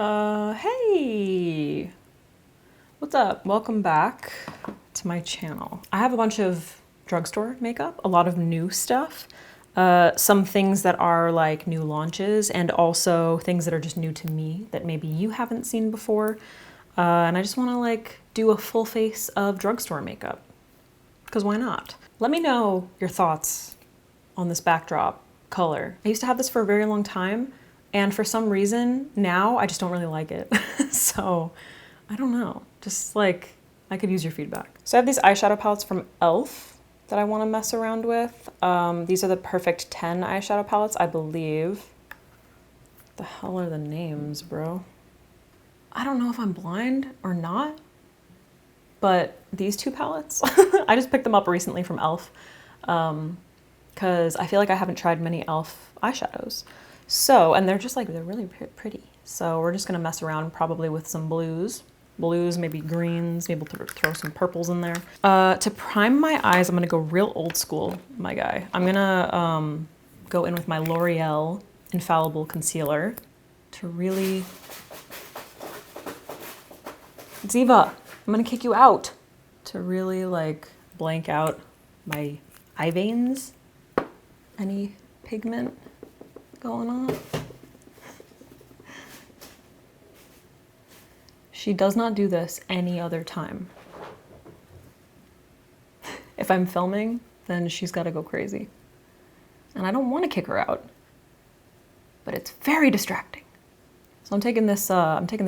Hey! What's up? Welcome back to my channel. I have a bunch of drugstore makeup, a lot of new stuff, some things that are like new launches, and also things that are just new to me that maybe you haven't seen before. And I just want to like do a full face of drugstore makeup, because why not? Let me know your thoughts on this backdrop color. I used to have this for a very long time, and for some reason now I just don't really like it. So I don't know, just like I could use your feedback. So I have these eyeshadow palettes from e.l.f. that I want to mess around with. These are the Perfect 10 eyeshadow palettes, I believe. The hell are the names, bro? I don't know if I'm blind or not, but these two palettes, I just picked them up recently from e.l.f. Because I feel like I haven't tried many e.l.f. eyeshadows. So, and they're just like, they're really pretty. So we're just gonna mess around probably with some blues, maybe greens, maybe throw some purples in there. To prime my eyes, I'm gonna go real old school, my guy. I'm gonna go in with my L'Oreal Infallible Concealer to really... Zyva, I'm gonna kick you out. To really like blank out my eye veins. Any pigment going on? She does not do this any other time. If I'm filming, then she's got to go crazy. And I don't want to kick her out, but it's very distracting. So I'm taking this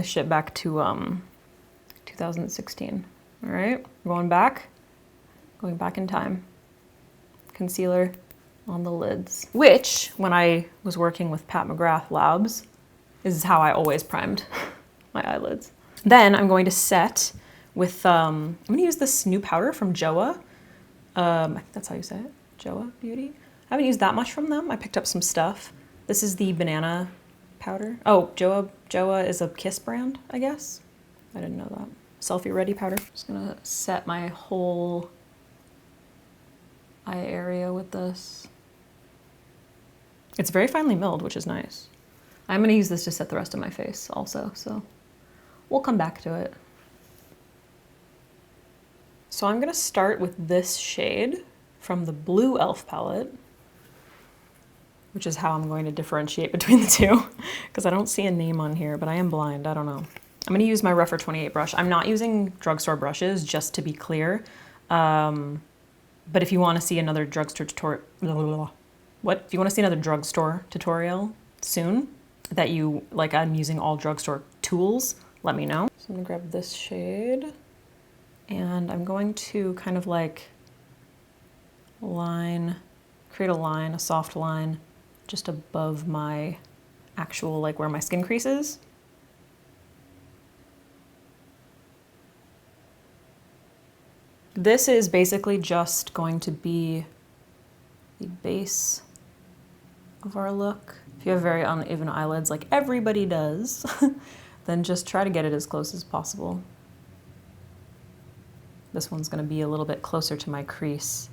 shit back to 2016. All right, going back in time. Concealer on the lids, which when I was working with Pat McGrath Labs is how I always primed my eyelids. Then I'm going to set with, I'm gonna use this new powder from Joa. I think that's how you say it, Joa Beauty. I haven't used that much from them. I picked up some stuff. This is the banana powder. Oh, Joa is a Kiss brand, I guess. I didn't know that. Selfie ready powder. Just gonna set my whole eye area with this. It's very finely milled, which is nice. I'm gonna use this to set the rest of my face also, so we'll come back to it. So I'm gonna start with this shade from the blue e.l.f. palette, which is how I'm going to differentiate between the two, because I don't see a name on here, but I am blind, I don't know. I'm gonna use my Refer 28 brush. I'm not using drugstore brushes, just to be clear. But if you wanna see another drugstore tutorial, if you want to see another drugstore tutorial soon that you like, I'm using all drugstore tools, let me know. So I'm gonna grab this shade and I'm going to kind of like create a line, a soft line just above my actual, like where my skin crease is. This is basically just going to be the base of our look. If you have very uneven eyelids like everybody does, then just try to get it as close as possible. This one's gonna be a little bit closer to my crease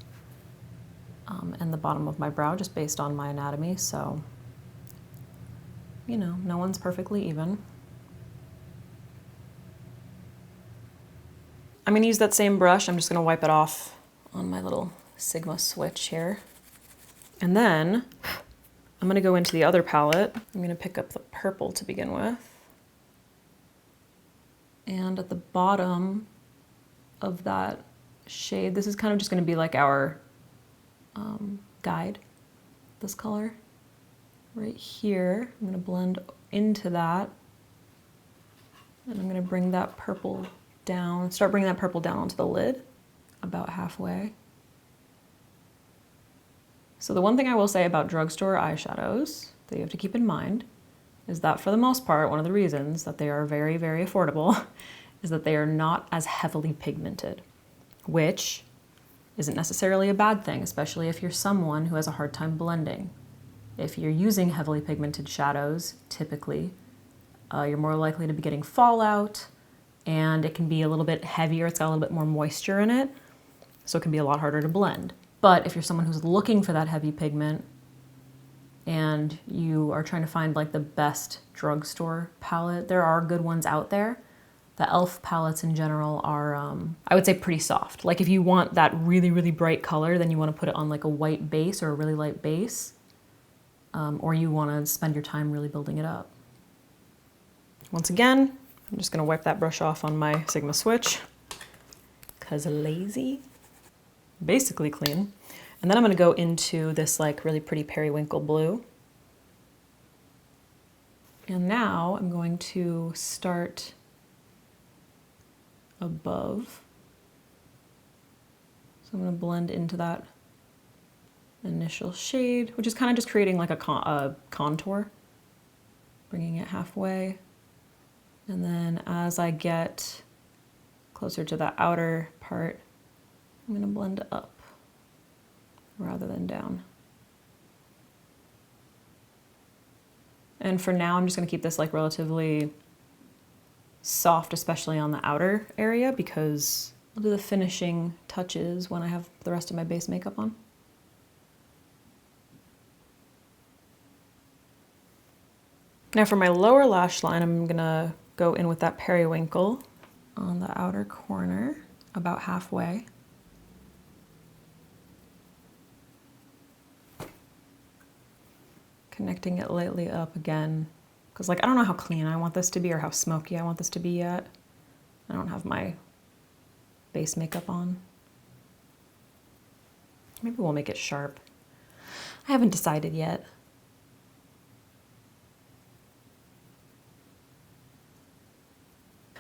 and the bottom of my brow, just based on my anatomy, so, you know, no one's perfectly even. I'm gonna use that same brush, I'm just gonna wipe it off on my little Sigma switch here. And then I'm gonna go into the other palette. I'm gonna pick up the purple to begin with. And at the bottom of that shade, this is kind of just gonna be like our guide, this color. Right here, I'm gonna blend into that. And I'm gonna bring that purple down, start bringing that purple down onto the lid, about halfway. So the one thing I will say about drugstore eyeshadows that you have to keep in mind is that for the most part, one of the reasons that they are very, very affordable is that they are not as heavily pigmented, which isn't necessarily a bad thing, especially if you're someone who has a hard time blending. If you're using heavily pigmented shadows, typically, you're more likely to be getting fallout, and it can be a little bit heavier, it's got a little bit more moisture in it, so it can be a lot harder to blend. But if you're someone who's looking for that heavy pigment and you are trying to find like the best drugstore palette, there are good ones out there. The e.l.f. palettes in general are, I would say, pretty soft. Like if you want that really, really bright color, then you want to put it on like a white base or a really light base, or you want to spend your time really building it up. Once again, I'm just going to wipe that brush off on my Sigma switch because lazy. Basically clean. And then I'm going to go into this like really pretty periwinkle blue. And now I'm going to start above. So I'm going to blend into that initial shade, which is kind of just creating like a contour, bringing it halfway. And then as I get closer to the outer part, I'm going to blend up rather than down. And for now, I'm just going to keep this like relatively soft, especially on the outer area, because I'll do the finishing touches when I have the rest of my base makeup on. Now for my lower lash line, I'm gonna go in with that periwinkle on the outer corner, about halfway. Connecting it lightly up again, because like I don't know how clean I want this to be or how smoky I want this to be yet. I don't have my base makeup on. Maybe we'll make it sharp. I haven't decided yet.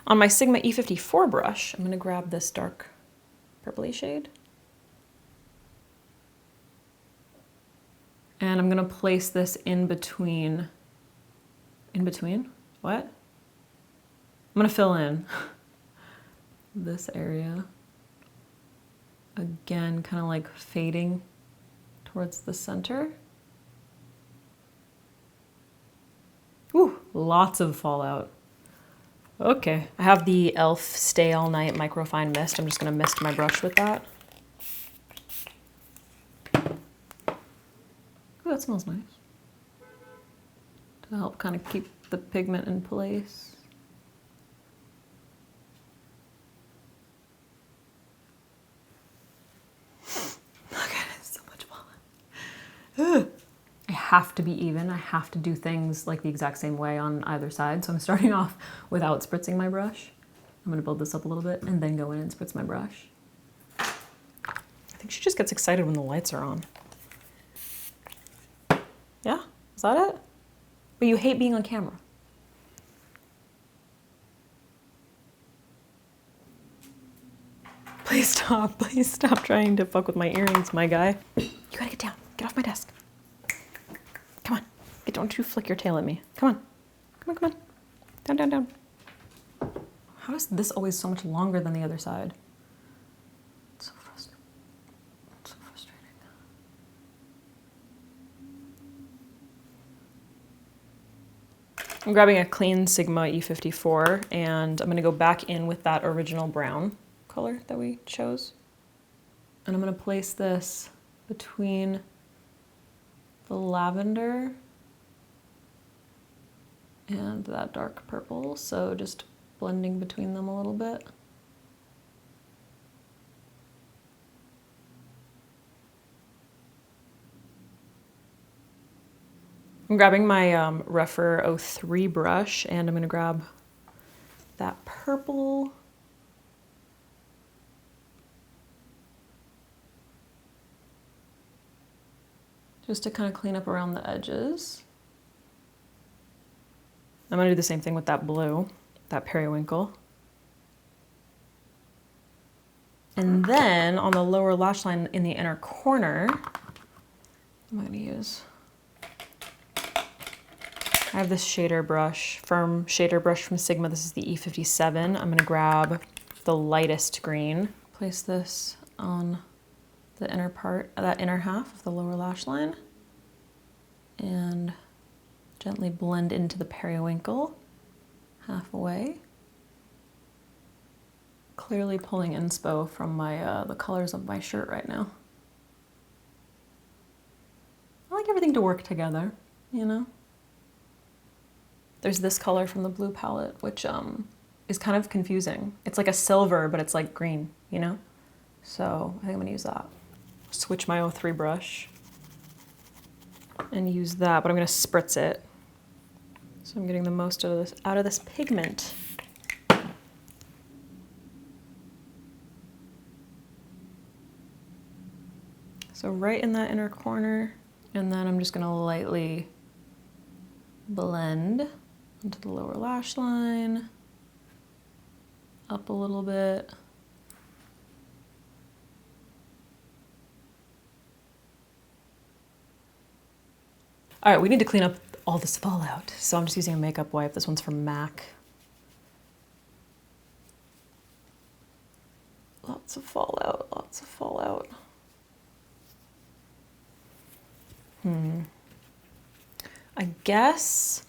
On my Sigma E54 brush, I'm going to grab this dark purpley shade. And I'm going to place this in between what? I'm going to fill in this area. Again, kind of like fading towards the center. Ooh, lots of fallout. Okay, I have the e.l.f. Stay All Night Microfine Mist. I'm just gonna mist my brush with that. Ooh, that smells nice. To help kind of keep the pigment in place. Look at it, so much fallout. I have to be even. I have to do things like the exact same way on either side. So I'm starting off without spritzing my brush. I'm gonna build this up a little bit and then go in and spritz my brush. I think she just gets excited when the lights are on. Yeah, is that it? But you hate being on camera. Please stop trying to fuck with my earrings, my guy. You gotta get down, get off my desk. Come on, don't you flick your tail at me. Come on, come on. Down. How is this always so much longer than the other side? It's so frustrating. It's so frustrating. I'm grabbing a clean Sigma E54 and I'm gonna go back in with that original brown color that we chose. And I'm gonna place this between the lavender and that dark purple, so just blending between them a little bit. I'm grabbing my Refer 03 brush and I'm gonna grab that purple. Just to kind of clean up around the edges. I'm gonna do the same thing with that blue, that periwinkle. And then on the lower lash line in the inner corner, I'm gonna use, I have this shader brush, firm shader brush from Sigma. This is the E57. I'm gonna grab the lightest green, place this on the inner part, that inner half of the lower lash line, and gently blend into the periwinkle halfway. Clearly pulling inspo from my the colors of my shirt right now. I like everything need to work together, you know? There's this color from the blue palette, which is kind of confusing. It's like a silver, but it's like green, you know? So I think I'm gonna use that. Switch my O3 brush and use that, but I'm gonna spritz it. So I'm getting the most out of this pigment. So right in that inner corner, and then I'm just gonna lightly blend into the lower lash line, up a little bit. All right, we need to clean up all this fallout. So I'm just using a makeup wipe. This one's from MAC. Lots of fallout, lots of fallout. I guess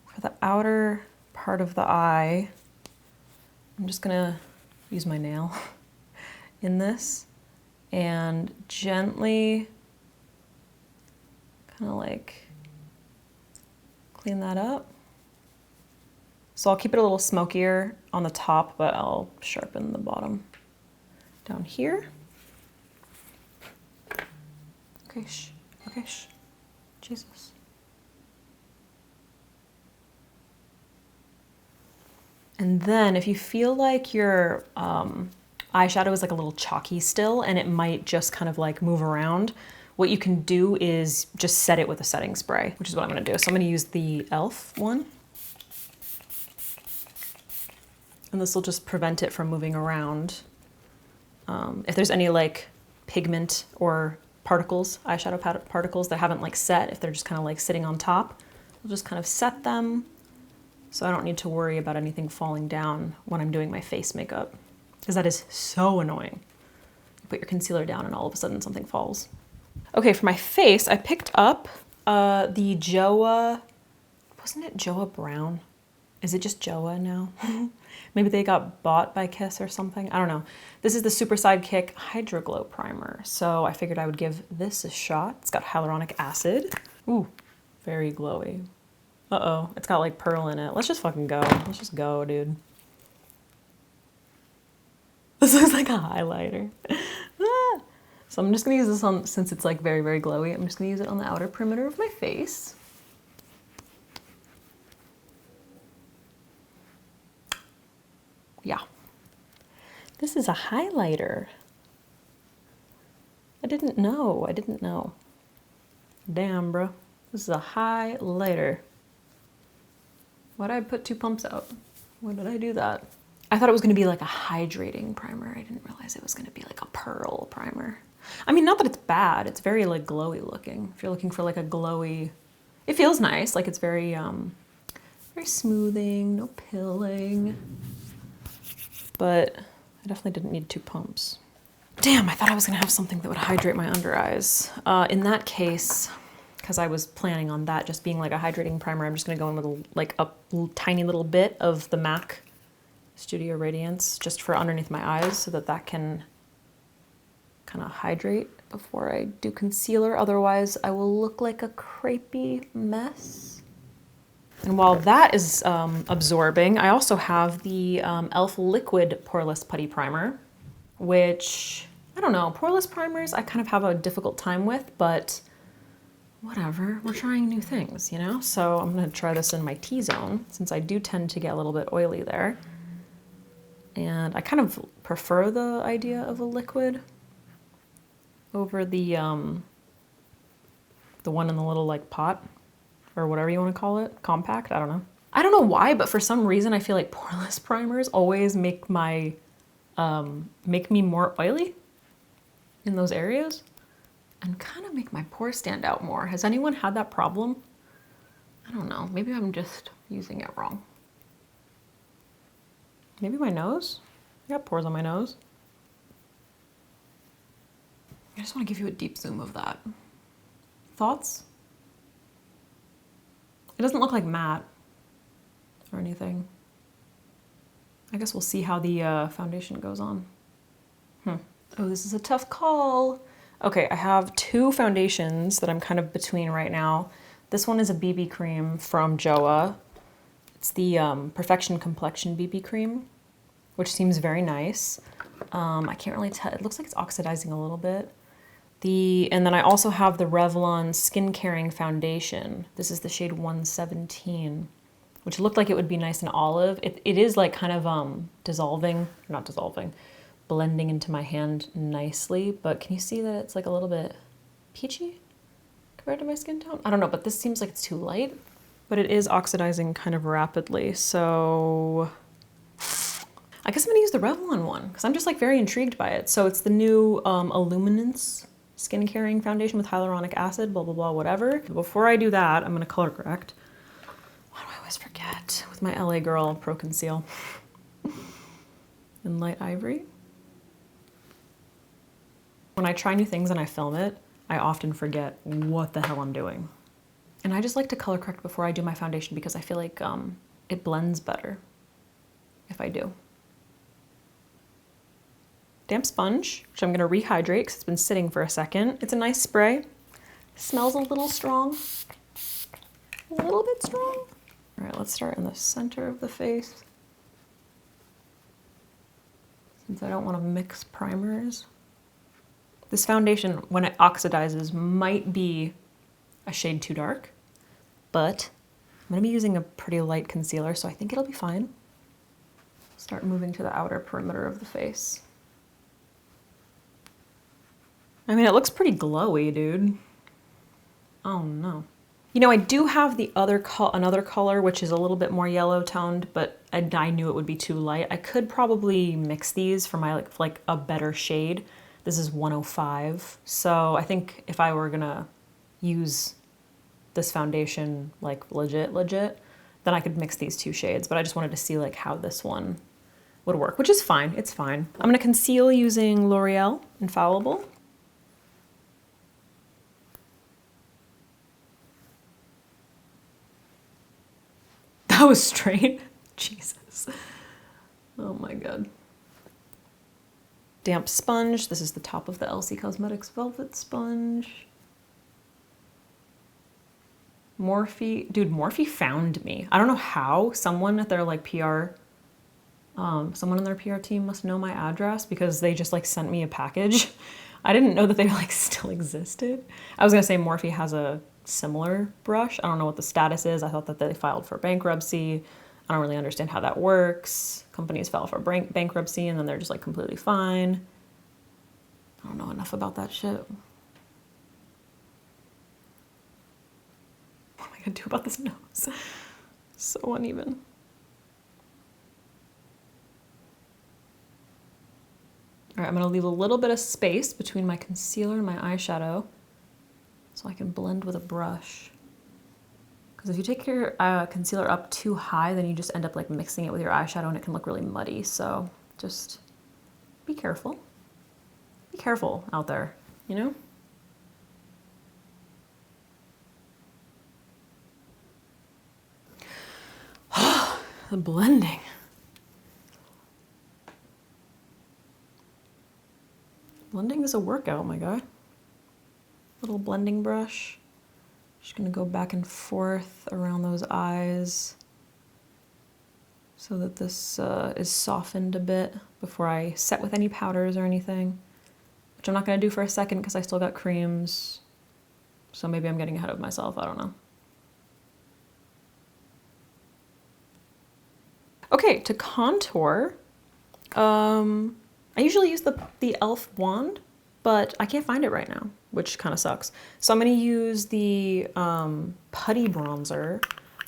for the outer part of the eye, I'm just gonna use my nail in this and gently kind of like clean that up. So I'll keep it a little smokier on the top, but I'll sharpen the bottom down here. Okay, shh, okay, shh, Jesus. And then if you feel like your eyeshadow is like a little chalky still and it might just kind of like move around, what you can do is just set it with a setting spray, which is what I'm gonna do. So I'm gonna use the e.l.f. one. And this will just prevent it from moving around. If there's any like pigment or particles, eyeshadow particles that haven't like set, if they're just kind of like sitting on top, I'll just kind of set them so I don't need to worry about anything falling down when I'm doing my face makeup, because that is so annoying. You put your concealer down and all of a sudden something falls. Okay, for my face, I picked up the Joa, wasn't it Joa Brown? Is it just Joa now? Maybe they got bought by Kiss or something. I don't know. This is the Super Sidekick Hydro Glow Primer. So I figured I would give this a shot. It's got hyaluronic acid. Ooh, very glowy. Uh-oh, it's got like pearl in it. Let's just fucking go. Let's just go, dude. This looks like a highlighter. Ah. So I'm just gonna use this on, since it's like very, very glowy, I'm just gonna use it on the outer perimeter of my face. Yeah. This is a highlighter. I didn't know. Damn, bro. This is a highlighter. Why did I put 2 pumps out? Why did I do that? I thought it was gonna be like a hydrating primer. I didn't realize it was gonna be like a pearl primer. I mean, not that it's bad. It's very like glowy looking. If you're looking for like a glowy, it feels nice. Like it's very, very smoothing, no pilling. But I definitely didn't need 2 pumps. Damn, I thought I was gonna have something that would hydrate my under eyes. In that case, because I was planning on that just being like a hydrating primer, I'm just gonna go in with like a tiny little bit of the MAC Studio Radiance just for underneath my eyes so that that can kind of hydrate before I do concealer. Otherwise, I will look like a crepey mess. And while that is absorbing, I also have the e.l.f. Liquid Poreless Putty Primer, which, I don't know, poreless primers I kind of have a difficult time with, but whatever, we're trying new things, you know? So I'm gonna try this in my T-zone, since I do tend to get a little bit oily there. And I kind of prefer the idea of a liquid over the one in the little like pot, or whatever you want to call it, compact, I don't know. I don't know why, but for some reason I feel like poreless primers always make my, make me more oily in those areas and kind of make my pores stand out more. Has anyone had that problem? I don't know, maybe I'm just using it wrong. Maybe my nose? I got pores on my nose. I just want to give you a deep zoom of that. Thoughts? It doesn't look like matte or anything. I guess we'll see how the foundation goes on. Oh, this is a tough call. Okay, I have two foundations that I'm kind of between right now. This one is a BB cream from Joa. It's the Perfection Complexion BB cream, which seems very nice. I can't really tell. It looks like it's oxidizing a little bit. And then I also have the Revlon Skin Caring Foundation. This is the shade 117, which looked like it would be nice and olive. It is like kind of not dissolving, blending into my hand nicely. But can you see that it's like a little bit peachy compared to my skin tone? I don't know, but this seems like it's too light. But it is oxidizing kind of rapidly, so I guess I'm gonna use the Revlon one because I'm just like very intrigued by it. So it's the new Illuminance Skin Caring Foundation with hyaluronic acid, blah, blah, blah, whatever. Before I do that, I'm gonna color correct. Why do I always forget? With my LA Girl Pro Conceal in Light Ivory. When I try new things and I film it, I often forget what the hell I'm doing. And I just like to color correct before I do my foundation because I feel like it blends better if I do. Damp sponge, which I'm gonna rehydrate because it's been sitting for a second. It's a nice spray. Smells a little strong. A little bit strong. All right, let's start in the center of the face. Since I don't want to mix primers. This foundation, when it oxidizes, might be a shade too dark, but I'm gonna be using a pretty light concealer, so I think it'll be fine. Start moving to the outer perimeter of the face. I mean, it looks pretty glowy, dude. Oh no. You know, I do have the another color, which is a little bit more yellow toned, but I knew it would be too light. I could probably mix these for my like a better shade. This is 105. So I think if I were gonna use this foundation like legit, then I could mix these two shades, but I just wanted to see like how this one would work, which is fine, it's fine. I'm gonna conceal using L'Oreal Infallible. That was straight, Jesus. Oh my God. Damp sponge, this is the top of the e.l.f. Cosmetics Velvet Sponge. Morphe, dude, Morphe found me. I don't know how. Someone at their like PR, someone in their PR team must know my address because they just like sent me a package. I didn't know that they like still existed. I was gonna say Morphe has a similar brush. I don't know what the status is. I thought that they filed for bankruptcy. I don't really understand how that works. Companies file for bankruptcy and then they're just like completely fine. I don't know enough about that shit. What am I gonna do about this nose? So uneven. All right, I'm gonna leave a little bit of space between my concealer and my eyeshadow so I can blend with a brush. Because if you take your concealer up too high, then you just end up like mixing it with your eyeshadow and it can look really muddy. So just be careful. Be careful out there, you know? The blending. Blending is a workout, my guy. Little blending brush. Just gonna go back and forth around those eyes so that this is softened a bit before I set with any powders or anything, which I'm not gonna do for a second because I still got creams. So maybe I'm getting ahead of myself, I don't know. Okay, to contour, I usually use the e.l.f. wand, but I can't find it right now, which kind of sucks. So I'm gonna use the putty bronzer,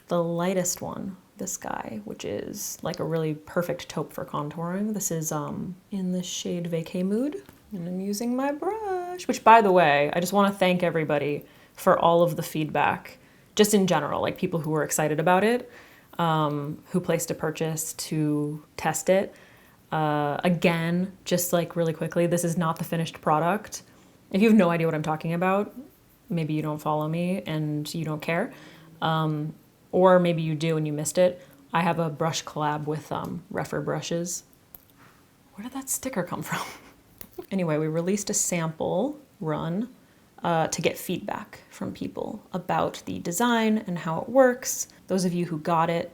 the lightest one, this guy, which is like a really perfect taupe for contouring. This is in the shade Vacay Mood, and I'm using my brush, which by the way, I just wanna thank everybody for all of the feedback, just in general, like people who were excited about it, who placed a purchase to test it. Again, just like really quickly, this is not the finished product. If you have no idea what I'm talking about, maybe you don't follow me and you don't care. Or maybe you do and you missed it. I have a brush collab with Refer Brushes. Where did that sticker come from? Anyway, we released a sample run to get feedback from people about the design and how it works. Those of you who got it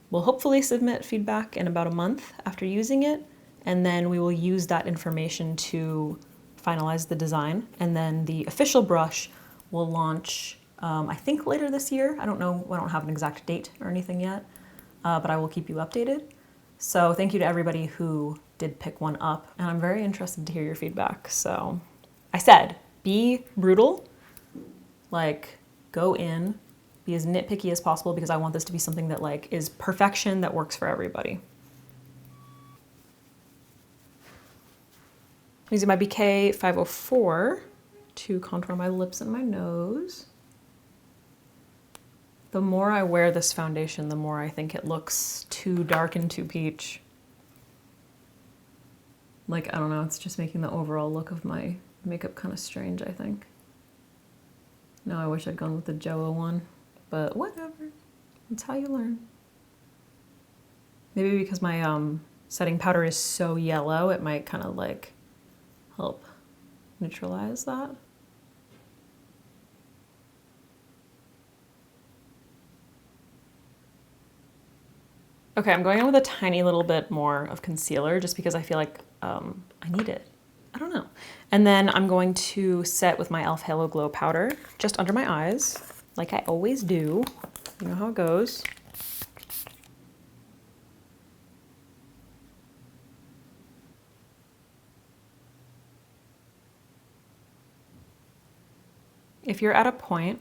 will hopefully submit feedback in about a month after using it, and then we will use that information to finalize the design. And then the official brush will launch, I think later this year. I don't know, I don't have an exact date or anything yet, but I will keep you updated. So thank you to everybody who did pick one up, and I'm very interested to hear your feedback. So I said, be brutal, like go in, be as nitpicky as possible, because I want this to be something that like is perfection that works for everybody. I'm using my BK 504 to contour my lips and my nose. The more I wear this foundation, the more I think it looks too dark and too peach. Like, I don't know, it's just making the overall look of my makeup kind of strange, I think. No, I wish I'd gone with the Joa one, but whatever. That's how you learn. Maybe because my setting powder is so yellow, it might kind of like help neutralize that. Okay, I'm going in with a tiny little bit more of concealer just because I feel like I need it. I don't know. And then I'm going to set with my e.l.f. Halo Glow powder just under my eyes, like I always do. You know how it goes. If you're at a point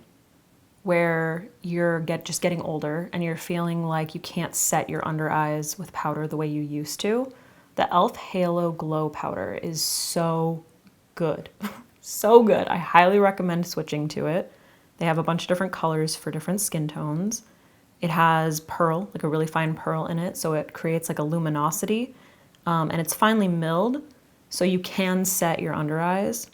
where you're just getting older and you're feeling like you can't set your under eyes with powder the way you used to, the e.l.f. Halo Glow powder is so good. So good. I highly recommend switching to it. They have a bunch of different colors for different skin tones. It has pearl, like a really fine pearl in it, so it creates like a luminosity. And it's finely milled, so you can set your under eyes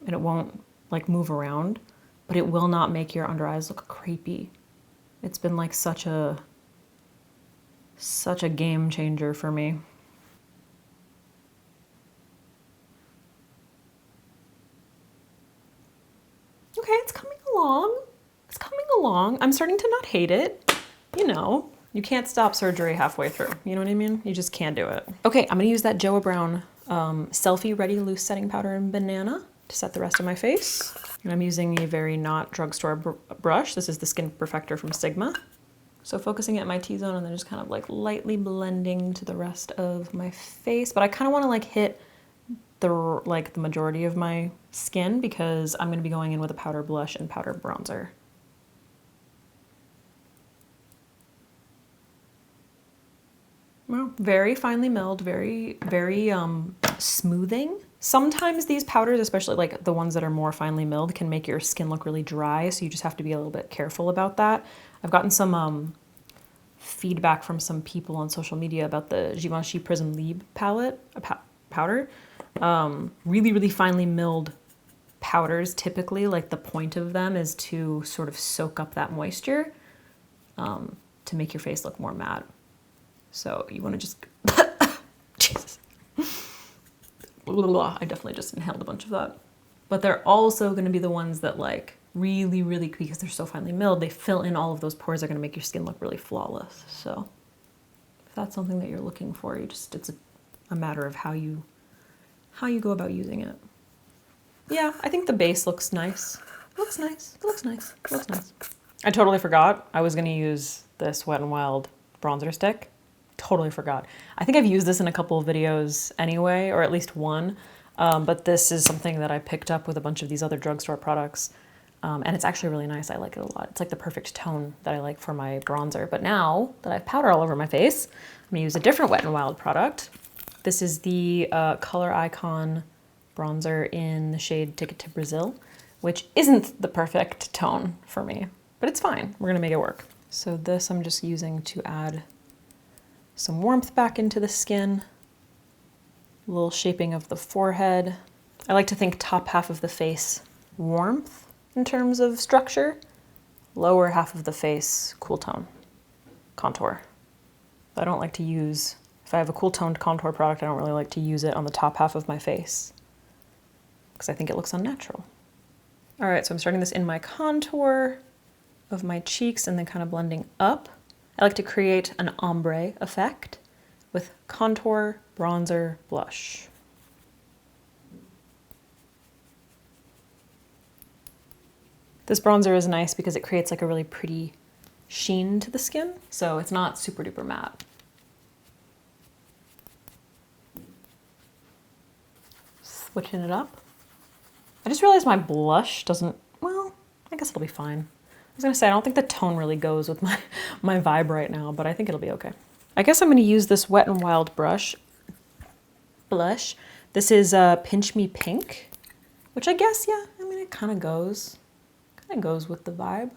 and it won't like move around, but it will not make your under eyes look creepy. It's been like such a game changer for me. Okay, it's coming along. It's coming along. I'm starting to not hate it. You know, you can't stop surgery halfway through. You know what I mean? You just can't do it. Okay, I'm gonna use that Joa Brown Selfie Ready Loose Setting Powder in Banana to set the rest of my face. And I'm using a very not drugstore brush. This is the Skin Perfector from Sigma. So focusing at my T-zone and then just kind of like lightly blending to the rest of my face. But I kind of want to like hit the majority of my skin because I'm going to be going in with a powder blush and powder bronzer. Well, very finely milled, very smoothing. Sometimes these powders, especially like the ones that are more finely milled, can make your skin look really dry, so you just have to be a little bit careful about that. I've gotten some feedback from some people on social media about the Givenchy Prism Libre palette, powder. Really finely milled powders, typically, like the point of them is to sort of soak up that moisture to make your face look more matte. So you want to just, Jesus. I definitely just inhaled a bunch of that. But they're also going to be the ones that like really, because they're so finely milled, they fill in all of those pores. They're going to make your skin look really flawless. So if that's something that you're looking for, it's a matter of how you go about using it. Yeah, I think the base looks nice. It looks nice. It looks nice. It looks nice. I totally forgot I was going to use this Wet n Wild bronzer stick. Totally forgot. I think I've used this in a couple of videos anyway, or at least one, but this is something that I picked up with a bunch of these other drugstore products, and it's actually really nice. I like it a lot. It's like the perfect tone that I like for my bronzer. But now that I have powder all over my face, I'm gonna use a different Wet n Wild product. This is the Color Icon bronzer in the shade Ticket to Brazil, which isn't the perfect tone for me, but it's fine. We're gonna make it work. So this I'm just using to add some warmth back into the skin, a little shaping of the forehead. I like to think top half of the face warmth in terms of structure, lower half of the face cool tone, contour. I don't like to use, if I have a cool toned contour product, I don't really like to use it on the top half of my face. because I think it looks unnatural. All right, so I'm starting this in my contour of my cheeks and then kind of blending up. I like to create an ombre effect with contour, bronzer, blush. This bronzer is nice because it creates like a really pretty sheen to the skin, so it's not super duper matte. Switching it up. I just realized my blush doesn't, well, I guess it'll be fine. I was gonna say, I don't think the tone really goes with my vibe right now, but I think it'll be okay. I guess I'm gonna use this Wet n Wild blush. This is Pinch Me Pink, which I guess, yeah, I mean, it kind of goes with the vibe.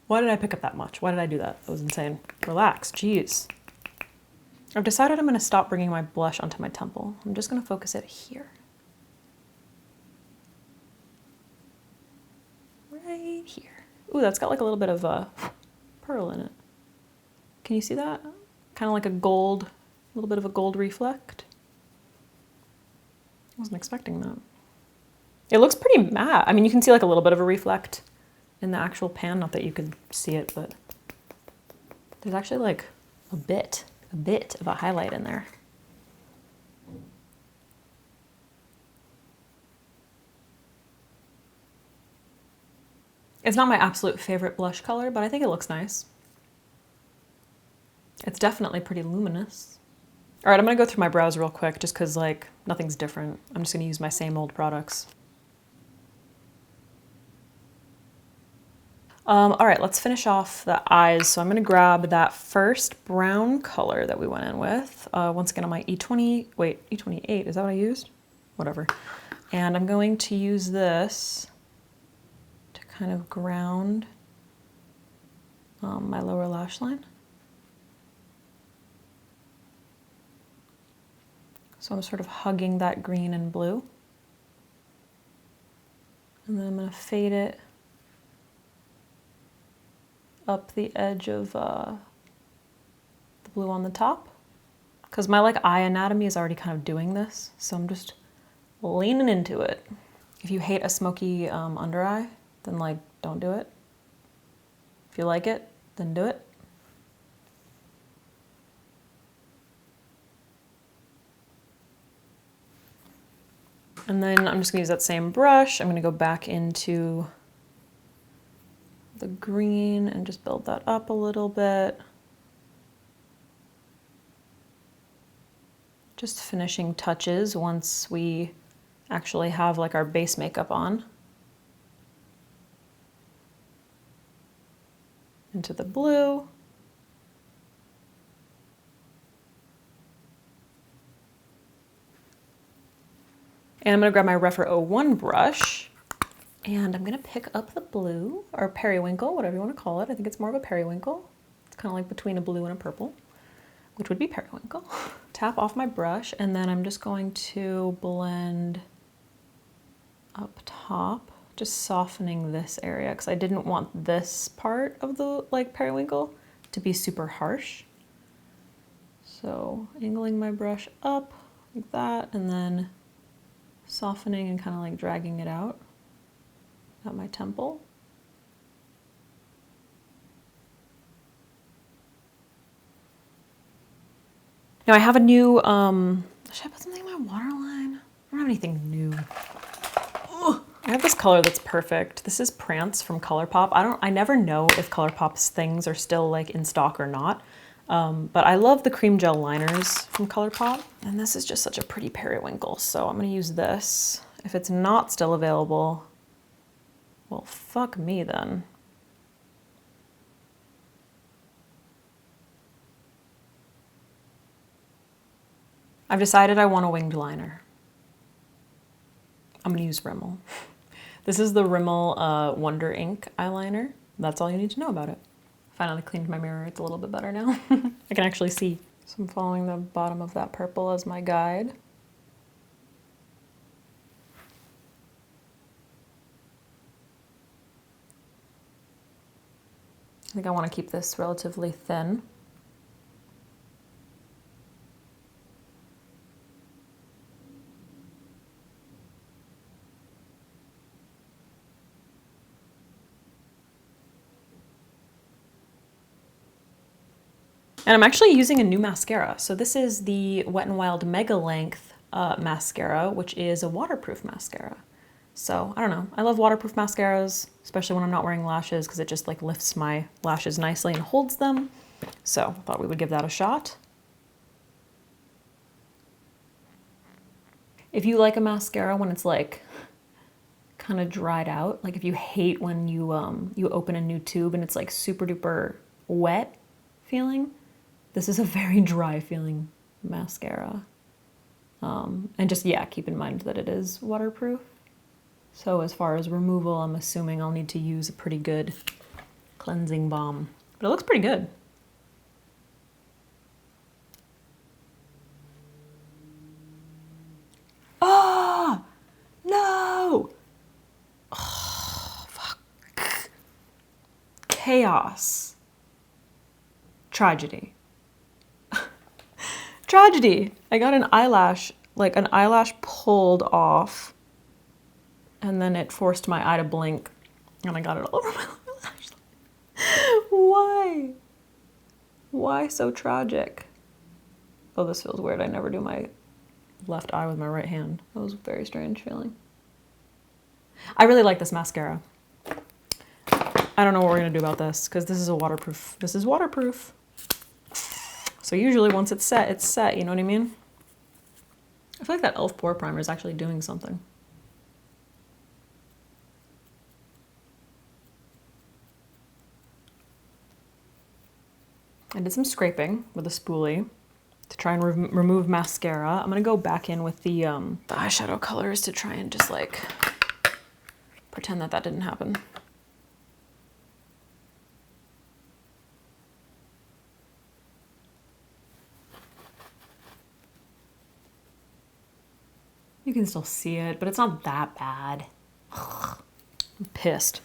Why did I pick up that much? Why did I do that? That was insane. Relax, jeez. I've decided I'm gonna stop bringing my blush onto my temple. I'm just gonna focus it here. Right here. Ooh, that's got like a little bit of a pearl in it. Can you see that? Kind of like a gold, a little bit of a gold reflect. I wasn't expecting that. It looks pretty matte. I mean, you can see like a little bit of a reflect in the actual pan. Not that you could see it, but there's actually like a bit of a highlight in there. It's not my absolute favorite blush color, but I think it looks nice. It's definitely pretty luminous. All right, I'm gonna go through my brows real quick just cause like nothing's different. I'm just gonna use my same old products. All right, let's finish off the eyes. So I'm gonna grab that first brown color that we went in with. Once again on my E28, is that what I used? Whatever. And I'm going to use this to kind of ground my lower lash line. So I'm sort of hugging that green and blue. And then I'm gonna fade it up the edge of the blue on the top. Because my like eye anatomy is already kind of doing this, so I'm just leaning into it. If you hate a smoky under eye, then like don't do it. If you like it, then do it. And then I'm just gonna use that same brush. I'm gonna go back into the green and just build that up a little bit. Just finishing touches once we actually have like our base makeup on. Into the blue. And I'm gonna grab my Rephr 01 brush and I'm gonna pick up the blue, or periwinkle, whatever you wanna call it. I think it's more of a periwinkle. It's kind of like between a blue and a purple, which would be periwinkle. Tap off my brush and then I'm just going to blend up top, just softening this area because I didn't want this part of the like periwinkle to be super harsh. So angling my brush up like that and then softening and kind of like dragging it out at my temple. Now I have a new, should I put something in my waterline? I don't have anything new. Ugh. I have this color that's perfect. This is Prance from ColourPop. I never know if ColourPop's things are still like in stock or not. But I love the cream gel liners from ColourPop. And this is just such a pretty periwinkle. So I'm gonna use this. If it's not still available, well, fuck me then. I've decided I want a winged liner. I'm gonna use Rimmel. This is the Rimmel Wonder Ink eyeliner. That's all you need to know about it. Finally cleaned my mirror, it's a little bit better now. I can actually see. So I'm following the bottom of that purple as my guide. I think I want to keep this relatively thin. And I'm actually using a new mascara. So this is the Wet n Wild Mega Length mascara, which is a waterproof mascara. So I don't know. I love waterproof mascaras, especially when I'm not wearing lashes, because it just like lifts my lashes nicely and holds them. So I thought we would give that a shot. If you like a mascara when it's like kind of dried out, like if you hate when you open a new tube and it's like super duper wet feeling, this is a very dry feeling mascara. And just, yeah, keep in mind that it is waterproof. So as far as removal, I'm assuming I'll need to use a pretty good cleansing balm. But it looks pretty good. Oh, no! Oh, fuck. Chaos. Tragedy. Tragedy. I got an eyelash, like an eyelash pulled off, and then it forced my eye to blink, and I got it all over my lash. Why? Why so tragic? Oh, this feels weird. I never do my left eye with my right hand. That was a very strange feeling. I really like this mascara. I don't know what we're gonna do about this because this is a waterproof. This is waterproof. So usually once it's set, you know what I mean? I feel like that e.l.f. pore primer is actually doing something. I did some scraping with a spoolie to try and remove mascara. I'm gonna go back in with the eyeshadow colors to try and just like pretend that that didn't happen. You can still see it, but it's not that bad. I'm pissed.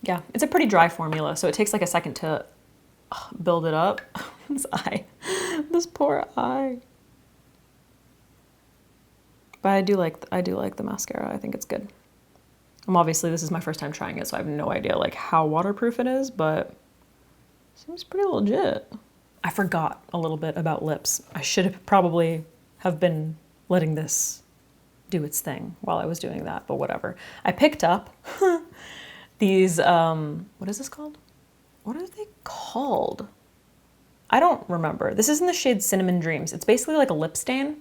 Yeah, it's a pretty dry formula, so it takes like a second to build it up. This eye, this poor eye. But I do like the mascara. I think it's good. Obviously this is my first time trying it, so I have no idea like how waterproof it is, but it seems pretty legit. I forgot a little bit about lips. I should have probably have been letting this do its thing while I was doing that, but whatever. I picked up these, what is this called? What are they called? I don't remember. This is in the shade Cinnamon Dreams. It's basically like a lip stain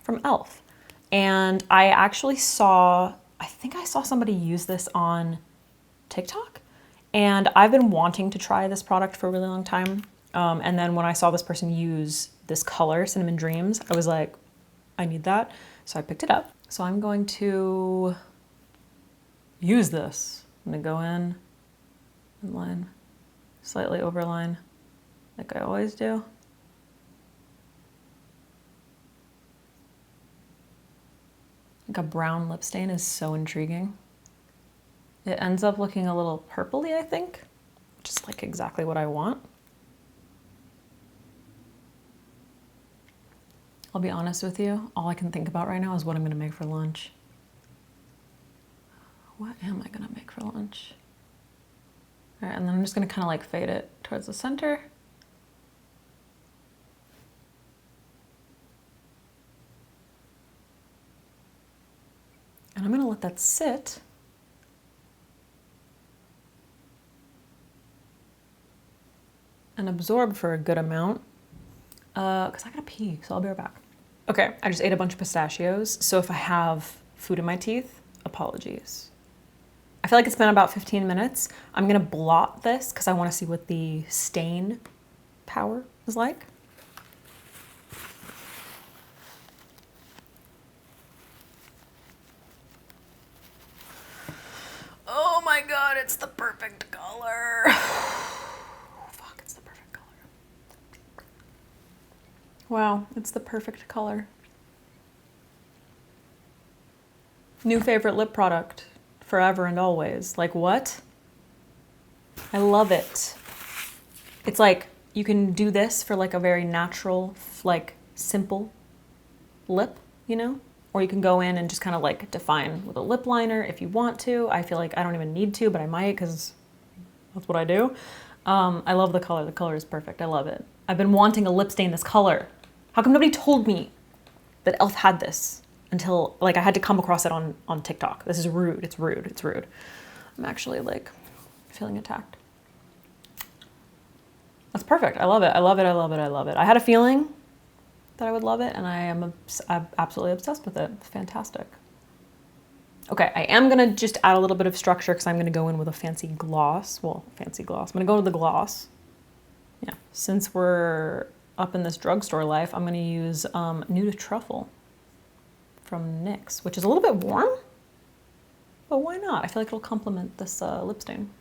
from e.l.f. And I actually saw, I think I saw somebody use this on TikTok. And I've been wanting to try this product for a really long time. And then when I saw this person use this color, Cinnamon Dreams, I was like, I need that. So I picked it up. So I'm going to use this. I'm gonna go in and line, slightly overline, like I always do. Like a brown lip stain is so intriguing. It ends up looking a little purpley, I think, which is like exactly what I want. I'll be honest with you, all I can think about right now is what I'm gonna make for lunch. What am I gonna make for lunch? All right, and then I'm just gonna kind of like fade it towards the center. And I'm gonna let that sit. And absorb for a good amount. Cause I gotta pee, so I'll be right back. Okay, I just ate a bunch of pistachios, so if I have food in my teeth, apologies. I feel like it's been about 15 minutes. I'm gonna blot this because I wanna see what the stain power is like. Oh my God, it's the perfect color. Fuck, it's the perfect color. Wow, it's the perfect color. New favorite lip product. Forever and always. Like what? I love it. It's like you can do this for like a very natural, like simple lip, you know? Or you can go in and just kind of like define with a lip liner if you want to. I feel like I don't even need to, but I might because That's what I do. I love the color. The color is perfect. I love it. I've been wanting a lip stain this color. How come nobody told me that e.l.f. had this until, like, I had to come across it on TikTok? This is rude. It's rude. It's rude. I'm actually, like, feeling attacked. That's perfect. I love it. I love it. I love it. I love it. I had a feeling that I would love it, and I'm absolutely obsessed with it. It's fantastic. Okay, I am gonna just add a little bit of structure because I'm gonna go in with a fancy gloss. Well, fancy gloss. I'm gonna go to the gloss. Yeah, since we're up in this drugstore life, I'm gonna use Nude Truffle from NYX, which is a little bit warm, but why not? I feel like it'll complement this lip stain.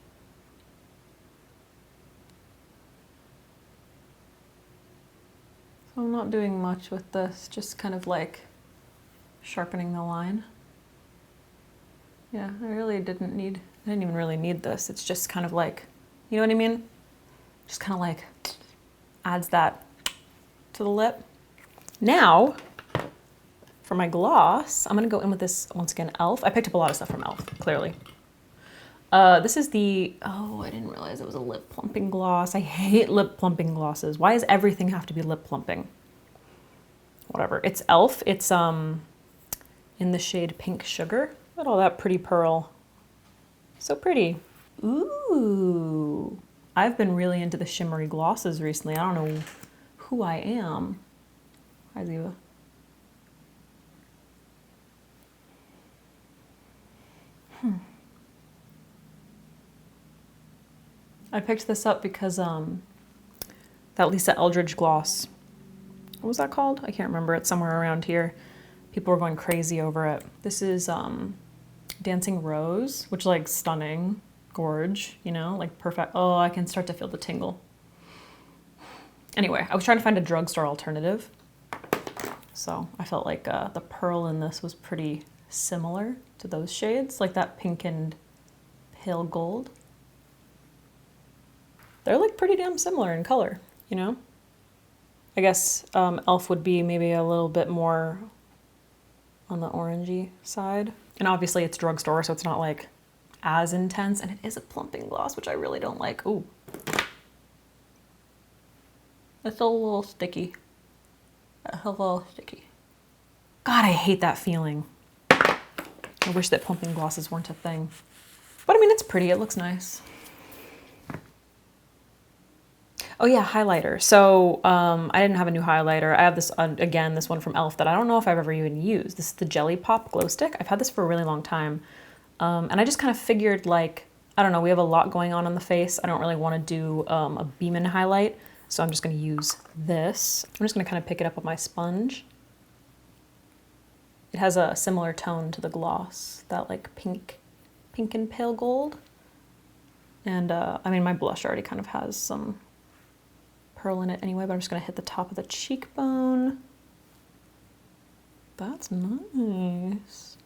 I'm not doing much with this, just kind of like sharpening the line. Yeah, I didn't even really need this. It's just kind of like, you know what I mean? Just kind of like adds that to the lip. Now, for my gloss, I'm gonna go in with this, once again, e.l.f. I picked up a lot of stuff from e.l.f., clearly. This is the, oh, I didn't realize it was a lip plumping gloss. I hate lip plumping glosses. Why does everything have to be lip plumping? Whatever, it's e.l.f. It's in the shade Pink Sugar. Look at all that pretty pearl. So pretty. Ooh, I've been really into the shimmery glosses recently. I don't know who I am. Hi, Zyva. I picked this up because that Lisa Eldridge gloss, what was that called? I can't remember. It's somewhere around here. People were going crazy over it. This is Dancing Rose, which, like, stunning, gorge, you know, like perfect. Oh, I can start to feel the tingle. Anyway, I was trying to find a drugstore alternative. So I felt like the pearl in this was pretty similar to those shades, like that pink and pale gold. They're like pretty damn similar in color, you know? I guess e.l.f. would be maybe a little bit more on the orangey side. And obviously it's drugstore, so it's not like as intense, and it is a plumping gloss, which I really don't like. Ooh. It's a little sticky. A little sticky. God, I hate that feeling. I wish that plumping glosses weren't a thing. But I mean, it's pretty, it looks nice. Oh yeah, highlighter. So I didn't have a new highlighter. I have this, again, this one from e.l.f. that I don't know if I've ever even used. This is the Jelly Pop Glow Stick. I've had this for a really long time. And I just kind of figured, like, I don't know, we have a lot going on the face. I don't really want to do a beam and highlight. So I'm just going to use this. I'm just going to kind of pick it up with my sponge. It has a similar tone to the gloss, that like pink and pale gold. And I mean, my blush already kind of has some pearl in it anyway, but I'm just gonna hit the top of the cheekbone. That's nice.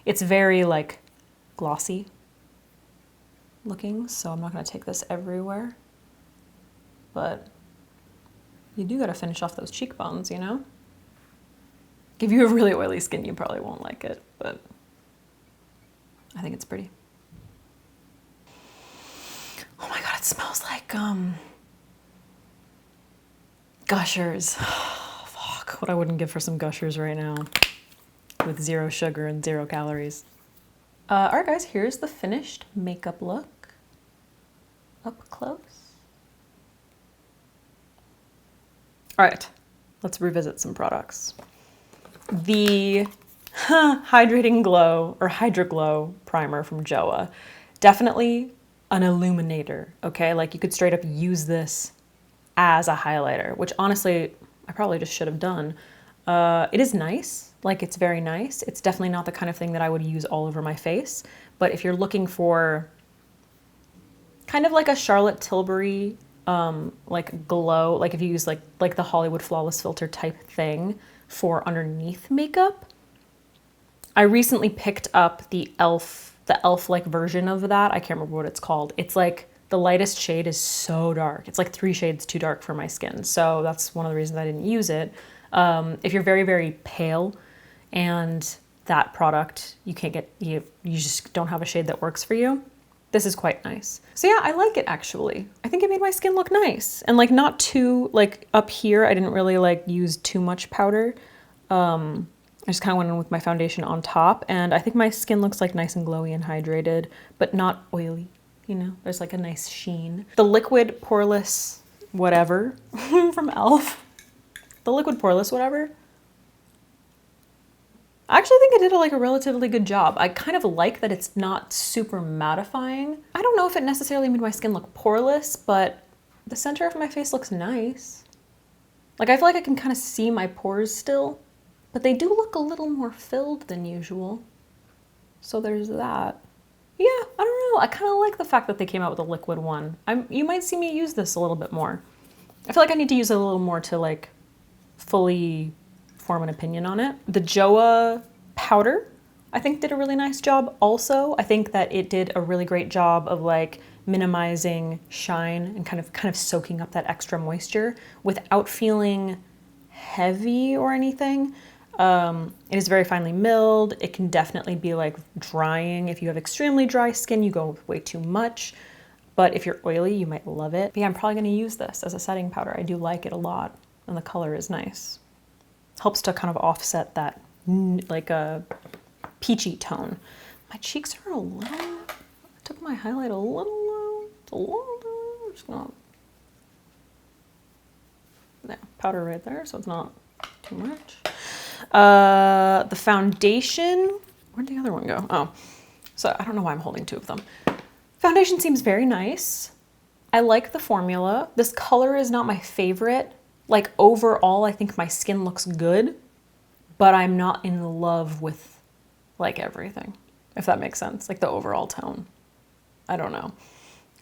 It's very like glossy looking, so I'm not gonna take this everywhere, but you do gotta finish off those cheekbones, you know? If you have really oily skin, you probably won't like it, but I think it's pretty. Oh my God, it smells like Gushers. Oh, fuck, what I wouldn't give for some Gushers right now with 0 sugar and 0 calories. All right, guys, here's the finished makeup look up close. All right, let's revisit some products. The Hydrating Glow or Hydra Glow primer from JOA, definitely an illuminator, okay? Like, you could straight up use this as a highlighter, which honestly, I probably just should have done. It is nice, like it's very nice. It's definitely not the kind of thing that I would use all over my face, but if you're looking for kind of like a Charlotte Tilbury, like glow, like if you use like the Hollywood Flawless Filter type thing for underneath makeup, I recently picked up the e.l.f. like version of that. I can't remember what it's called. It's like, the lightest shade is so dark. It's like 3 shades too dark for my skin. So that's one of the reasons I didn't use it. If you're very, very pale and that product, you can't get, you just don't have a shade that works for you, This is quite nice. So yeah, I like it actually. I think it made my skin look nice. And like not too, like up here, I didn't really like use too much powder. I just kind of went in with my foundation on top, and I think my skin looks like nice and glowy and hydrated, but not oily, you know? There's like a nice sheen. The liquid poreless whatever from e.l.f. The liquid poreless whatever. I actually think I did like a relatively good job. I kind of like that it's not super mattifying. I don't know if it necessarily made my skin look poreless, but the center of my face looks nice. Like I feel like I can kind of see my pores still, but they do look a little more filled than usual. So there's that. Yeah, I don't know. I kind of like the fact that they came out with a liquid one. You might see me use this a little bit more. I feel like I need to use it a little more to like fully form an opinion on it. The Joa powder, I think did a really nice job also. I think that it did a really great job of like minimizing shine and kind of soaking up that extra moisture without feeling heavy or anything. It is very finely milled. It can definitely be like drying. If you have extremely dry skin, you go with way too much. But if you're oily, you might love it. But yeah, I'm probably gonna use this as a setting powder. I do like it a lot, and the color is nice. Helps to kind of offset that like a peachy tone. My cheeks are a little, I took my highlight a little low. It's a little low. I'm just gonna, yeah, powder right there, so it's not too much. The foundation, where'd the other one go? Oh, so I don't know why I'm holding two of them. Foundation seems very nice. I like the formula. This color is not my favorite. Like overall, I think my skin looks good, but I'm not in love with like everything, if that makes sense. Like the overall tone. I don't know.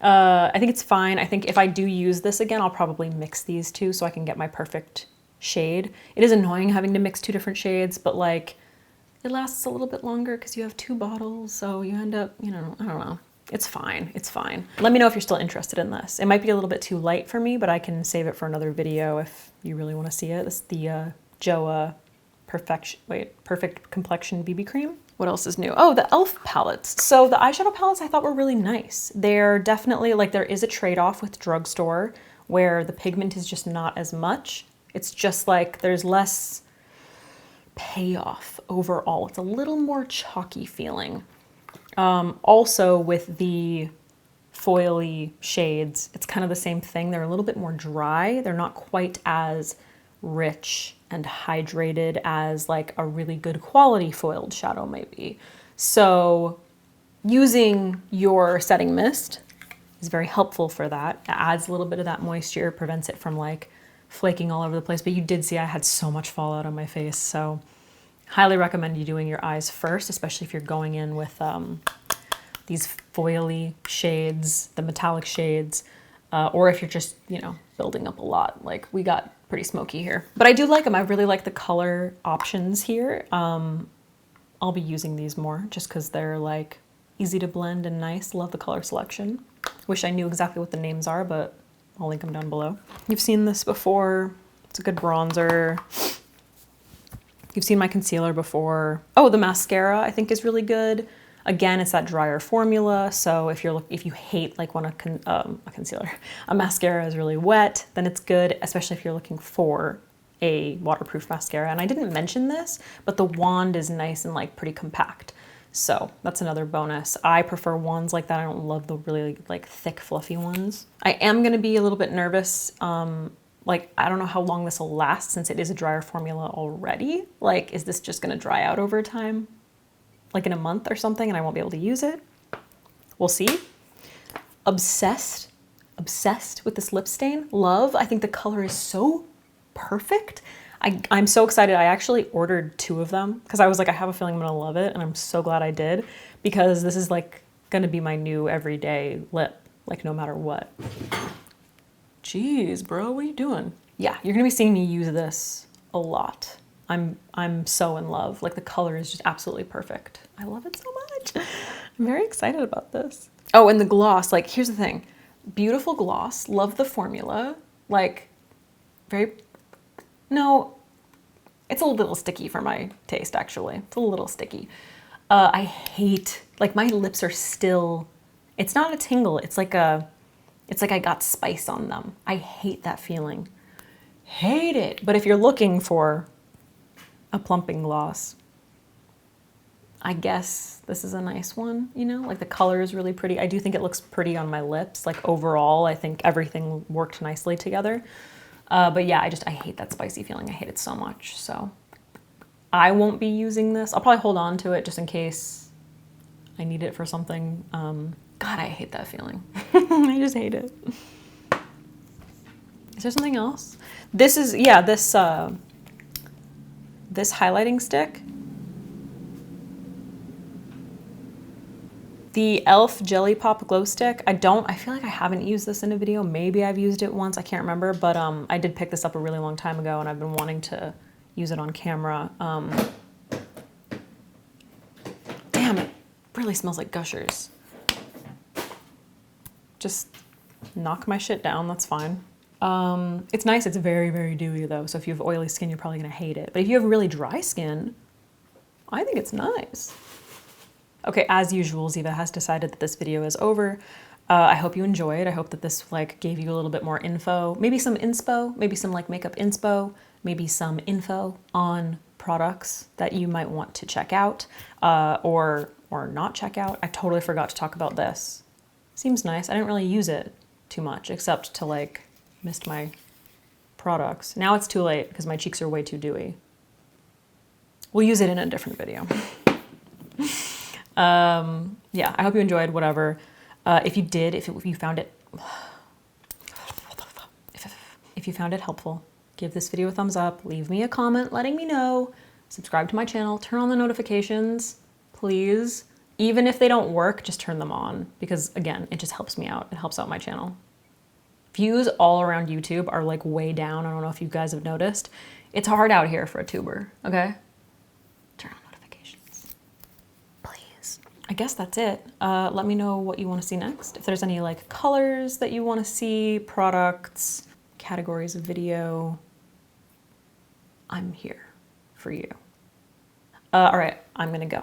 I think it's fine. I think if I do use this again, I'll probably mix these two so I can get my perfect shade. It is annoying having to mix two different shades, but like it lasts a little bit longer because you have two bottles. So you end up, you know, I don't know. It's fine, it's fine. Let me know if you're still interested in this. It might be a little bit too light for me, but I can save it for another video if you really want to see it. This is the Joa Perfect Complexion BB Cream. What else is new? Oh, the e.l.f. palettes. So the eyeshadow palettes I thought were really nice. They're definitely, like there is a trade-off with drugstore where the pigment is just not as much. It's just like there's less payoff overall. It's a little more chalky feeling. Also with the foily shades, it's kind of the same thing. They're a little bit more dry. They're not quite as rich and hydrated as like a really good quality foiled shadow might be. So using your setting mist is very helpful for that. It adds a little bit of that moisture, prevents it from like flaking all over the place. But you did see I had so much fallout on my face, so highly recommend you doing your eyes first, especially if you're going in with these foily shades, the metallic shades, or if you're just, you know, building up a lot. Like we got pretty smoky here. But I do like them. I really like the color options here. I'll be using these more just because they're like easy to blend and nice. Love the color selection. Wish I knew exactly what the names are, but I'll link them down below. You've seen this before. It's a good bronzer. You've seen my concealer before. Oh, the mascara I think is really good. Again, it's that drier formula. So if you hate like when a mascara is really wet, then it's good, especially if you're looking for a waterproof mascara. And I didn't mention this, but the wand is nice and like pretty compact. So that's another bonus. I prefer wands like that. I don't love the really like thick, fluffy ones. I am gonna be a little bit nervous. Like, I don't know how long this will last since it is a drier formula already. Like, is this just gonna dry out over time? Like in a month or something and I won't be able to use it? We'll see. Obsessed with this lip stain. Love, I think the color is so perfect. I'm so excited. I actually ordered 2 of them because I was like, I have a feeling I'm gonna love it, and I'm so glad I did because this is like gonna be my new everyday lip, like no matter what. Jeez, bro, what are you doing? Yeah, you're gonna be seeing me use this a lot. I'm so in love. Like the color is just absolutely perfect. I love it so much. I'm very excited about this. Oh, and the gloss, like here's the thing. Beautiful gloss, love the formula. Like no, it's a little sticky for my taste actually. It's a little sticky. I hate, like my lips are still It's not a tingle, it's like I got spice on them. I hate that feeling. Hate it. But if you're looking for a plumping gloss, I guess this is a nice one, you know? Like the color is really pretty. I do think it looks pretty on my lips. Like overall, I think everything worked nicely together. But yeah, I hate that spicy feeling. I hate it so much. So I won't be using this. I'll probably hold on to it just in case I need it for something. God, I hate that feeling. I just hate it. Is there something else? This is, yeah, this highlighting stick. The e.l.f. Jelly Pop Glow Stick. I feel like I haven't used this in a video. Maybe I've used it once, I can't remember, but I did pick this up a really long time ago and I've been wanting to use it on camera. Damn, it really smells like Gushers. Just knock my shit down, that's fine. It's nice, it's very, very dewy though, so if you have oily skin, you're probably gonna hate it. But if you have really dry skin, I think it's nice. Okay, as usual, Zyva has decided that this video is over. I hope you enjoyed. I hope that this like gave you a little bit more info, maybe some inspo, maybe some like makeup inspo, maybe some info on products that you might want to check out or not check out. I totally forgot to talk about this. Seems nice. I didn't really use it too much except to like mist my products. Now it's too late because my cheeks are way too dewy. We'll use it in a different video. Yeah, I hope you enjoyed whatever. If you did, if you found it, if you found it helpful, give this video a thumbs up, leave me a comment letting me know, subscribe to my channel, turn on the notifications, please. Even if they don't work, just turn them on because again, it just helps me out. It helps out my channel. Views all around YouTube are like way down. I don't know if you guys have noticed. It's hard out here for a tuber, okay? Turn on notifications, please. I guess that's it. Let me know what you want to see next. If there's any like colors that you want to see, products, categories of video, I'm here for you. All right, I'm gonna go.